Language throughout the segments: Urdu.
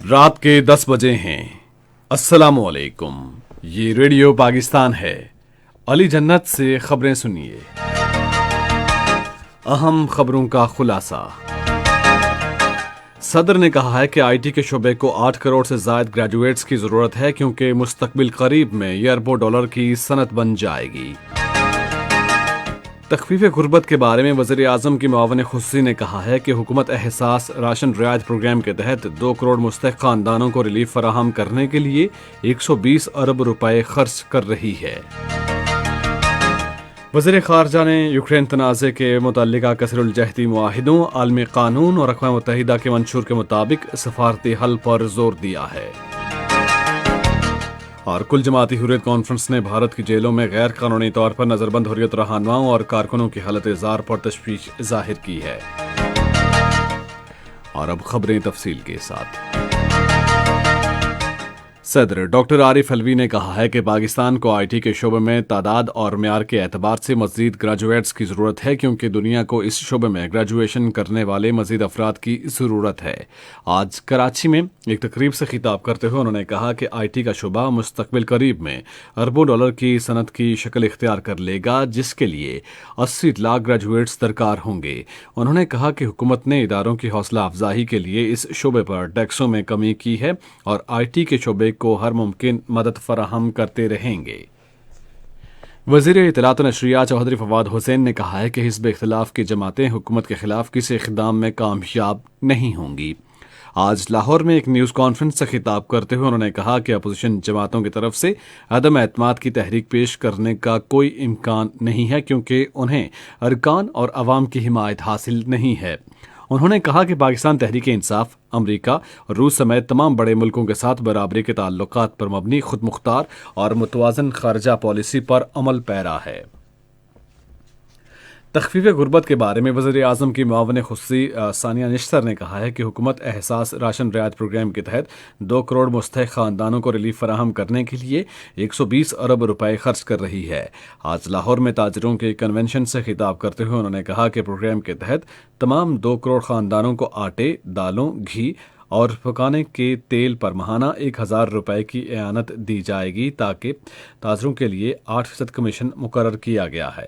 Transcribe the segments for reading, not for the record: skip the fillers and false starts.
رات کے 10 بجے ہیں۔ السلام علیکم، یہ ریڈیو پاکستان ہے۔ علی جنت سے خبریں سنیے۔ اہم خبروں کا خلاصہ۔ صدر نے کہا ہے کہ آئی ٹی کے شعبے کو 8 کروڑ سے زائد گریجویٹس کی ضرورت ہے کیونکہ مستقبل قریب میں یہ اربوں ڈالر کی صنعت بن جائے گی۔ تخفیف غربت کے بارے میں وزیر اعظم کی معاون خصوصی نے کہا ہے کہ حکومت احساس راشن رعایت پروگرام کے تحت 2 کروڑ مستحق خاندانوں کو ریلیف فراہم کرنے کے لیے 120 ارب روپے خرچ کر رہی ہے۔ وزیر خارجہ نے یوکرین تنازع کے متعلقہ کثیر الجہتی معاہدوں، عالمی قانون اور اقوام متحدہ کے منشور کے مطابق سفارتی حل پر زور دیا ہے۔ اور کل جماعتی حریت کانفرنس نے بھارت کی جیلوں میں غیر قانونی طور پر نظر بند حریت رہنماؤں اور کارکنوں کی حالت زار پر تشویش ظاہر کی ہے۔ اور اب خبریں تفصیل کے ساتھ۔ صدر ڈاکٹر عارف علوی نے کہا ہے کہ پاکستان کو آئی ٹی کے شعبے میں تعداد اور معیار کے اعتبار سے مزید گریجویٹس کی ضرورت ہے کیونکہ دنیا کو اس شعبے میں گریجویشن کرنے والے مزید افراد کی ضرورت ہے۔ آج کراچی میں ایک تقریب سے خطاب کرتے ہوئے انہوں نے کہا کہ آئی ٹی کا شعبہ مستقبل قریب میں اربوں ڈالر کی صنعت کی شکل اختیار کر لے گا جس کے لیے 80 لاکھ گریجویٹس درکار ہوں گے۔ انہوں نے کہا کہ حکومت نے اداروں کی حوصلہ افزائی کے لیے اس شعبے پر ٹیکسوں میں کمی کی ہے اور آئی ٹی کے شعبے کو ہر ممکن مدد فراہم کرتے رہیں گے۔ وزیر اطلاعات و نشریات چودھری فواد حسین نے کہا ہے کہ حزب اختلاف کی جماعتیں حکومت کے خلاف کسی اقدام میں کامیاب نہیں ہوں گی۔ آج لاہور میں ایک نیوز کانفرنس سے خطاب کرتے ہوئے انہوں نے کہا کہ اپوزیشن جماعتوں کی طرف سے عدم اعتماد کی تحریک پیش کرنے کا کوئی امکان نہیں ہے کیونکہ انہیں ارکان اور عوام کی حمایت حاصل نہیں ہے۔ انہوں نے کہا کہ پاکستان تحریک انصاف امریکہ، روس سمیت تمام بڑے ملکوں کے ساتھ برابری کے تعلقات پر مبنی خود مختار اور متوازن خارجہ پالیسی پر عمل پیرا ہے۔ تخفیف غربت کے بارے میں وزیر اعظم کی معاون خصوصی ثانیہ نشتر نے کہا ہے کہ حکومت احساس راشن رعایت پروگرام کے تحت 2 کروڑ مستحق خاندانوں کو ریلیف فراہم کرنے کے لیے 120 ارب روپے خرچ کر رہی ہے۔ آج لاہور میں تاجروں کے کنونشن سے خطاب کرتے ہوئے انہوں نے کہا کہ پروگرام کے تحت تمام 2 کروڑ خاندانوں کو آٹے، دالوں، گھی اور پکانے کے تیل پر ماہانہ 1000 روپے کی اعانت دی جائے گی تاکہ تاجروں کے لیے 8% کمیشن مقرر کیا گیا ہے۔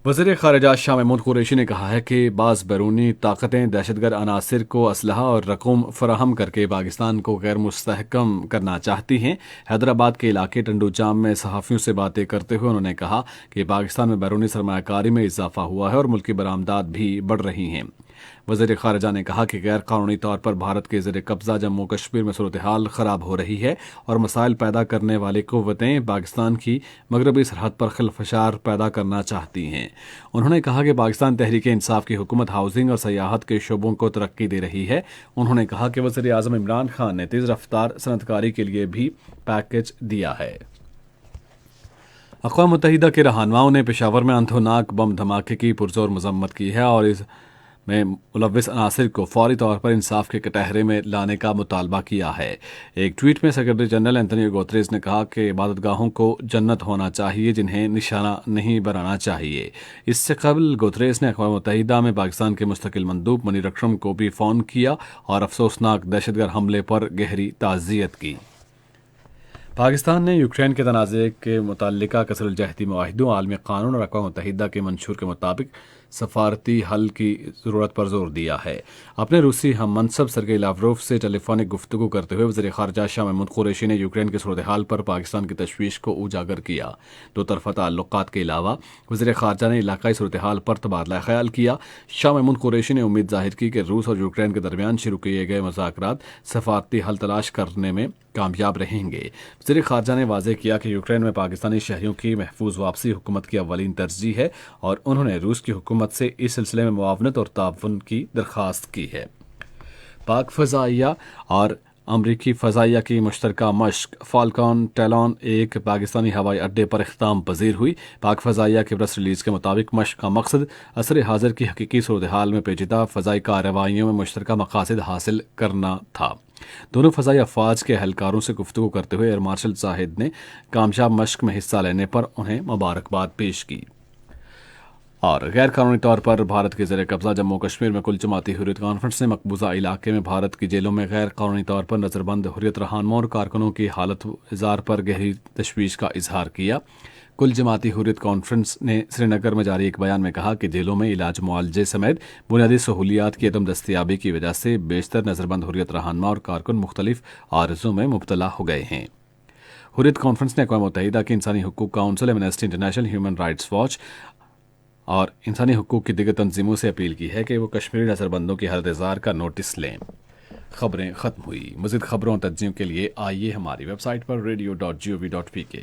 وزیر خارجہ شاہ محمود قریشی نے کہا ہے کہ بعض بیرونی طاقتیں دہشت گرد عناصر کو اسلحہ اور رقوم فراہم کر کے پاکستان کو غیر مستحکم کرنا چاہتی ہیں۔ حیدرآباد کے علاقے ٹنڈو جام میں صحافیوں سے باتیں کرتے ہوئے انہوں نے کہا کہ پاکستان میں بیرونی سرمایہ کاری میں اضافہ ہوا ہے اور ملکی برآمدات بھی بڑھ رہی ہیں۔ وزیر خارجہ نے کہا کہ غیر قانونی طور پر بھارت کے زیر قبضہ جموں کشمیر میں صورتحال خراب ہو رہی ہے اور مسائل پیدا کرنے والی قوتیں پاکستان کی مغربی سرحد پر خلفشار پیدا کرنا چاہتی ہیں۔ انہوں نے کہا کہ پاکستان تحریک انصاف کی حکومت ہاؤسنگ اور سیاحت کے شعبوں کو ترقی دے رہی ہے۔ انہوں نے کہا کہ وزیر اعظم عمران خان نے تیز رفتار صنعت کاری کے لیے بھی پیکیج دیا ہے۔ اقوام متحدہ کے رہنماؤں نے پشاور میں اندھوناک بم دھماکے کی پرزور مذمت کی ہے اور اس میں ملوث عناصر کو فوری طور پر انصاف کے کٹہرے میں لانے کا مطالبہ کیا ہے۔ ایک ٹویٹ میں سیکرٹری جنرل اینتھونی گوتریز نے کہا کہ عبادت گاہوں کو جنت ہونا چاہیے جنہیں نشانہ نہیں بنانا چاہیے۔ اس سے قبل گوتریز نے اقوام متحدہ میں پاکستان کے مستقل مندوب منی رکشم کو بھی فون کیا اور افسوسناک دہشت گرد حملے پر گہری تعزیت کی۔ پاکستان نے یوکرین کے تنازع کے متعلقہ کثیر الجہتی معاہدوں، عالمی قانون اور اقوام متحدہ کے منشور کے مطابق سفارتی حل کی ضرورت پر زور دیا ہے۔ اپنے روسی ہم منصب سرگئی لاوروف سے ٹیلی فونک گفتگو کرتے ہوئے وزیر خارجہ شاہ محمود قریشی نے یوکرین کی صورتحال پر پاکستان کی تشویش کو اجاگر کیا۔ دو طرفہ تعلقات کے علاوہ وزیر خارجہ نے علاقائی صورتحال پر تبادلہ خیال کیا۔ شاہ محمود قریشی نے امید ظاہر کی کہ روس اور یوکرین کے درمیان شروع کیے گئے مذاکرات سفارتی حل تلاش کرنے میں کامیاب رہیں گے۔ وزیر خارجہ نے واضح کیا کہ یوکرین میں پاکستانی شہریوں کی محفوظ واپسی حکومت کی اولین ترجیح ہے اور انہوں نے روس کی حکومت سے اس سلسلے میں معاونت اور تعاون کی درخواست کی ہے۔ پاک فضائیہ اور امریکی فضائیہ کی مشترکہ مشق فالکون ٹیلون ایک پاکستانی ہوائی اڈے پر اختتام پذیر ہوئی۔ پاک فضائیہ کے پریس ریلیز کے مطابق مشق کا مقصد عصر حاضر کی حقیقی صورتحال میں پیچیدہ فضائی کارروائیوں میں مشترکہ مقاصد حاصل کرنا تھا۔ دونوں فضائی افواج کے اہلکاروں سے گفتگو کرتے ہوئے ایئر مارشل زاہد نے کامیاب مشق میں حصہ لینے پر انہیں مبارکباد پیش کی۔ اور غیر قانونی طور پر بھارت کے زیر قبضہ جموں کشمیر میں کل جماعتی حریت کانفرنس نے مقبوضہ علاقے میں بھارت کی جیلوں میں غیر قانونی طور پر نظر بند حریت رہنماؤں اور کارکنوں کی حالت اظہار پر گہری تشویش کا اظہار کیا۔ کل جماعتی حریت کانفرنس نے سری نگر میں جاری ایک بیان میں کہا کہ جیلوں میں علاج معالجے سمیت بنیادی سہولیات کی عدم دستیابی کی وجہ سے بیشتر نظر بند حریت رہنما اور کارکن مختلف عارضوں میں مبتلا ہو گئے ہیں۔ حریت کانفرنس نے اقوام متحدہ کی انسانی حقوق council, Amnesty international, human rights watch اور انسانی حقوق کی دیگر تنظیموں سے اپیل کی ہے کہ وہ کشمیری نظر بندوں کی حالت اظہار کا نوٹس لیں۔ خبریں ختم ہوئی۔ مزید خبروں اور تجزیوں کے لیے آئیے ہماری ویب سائٹ پر radio.gov.pk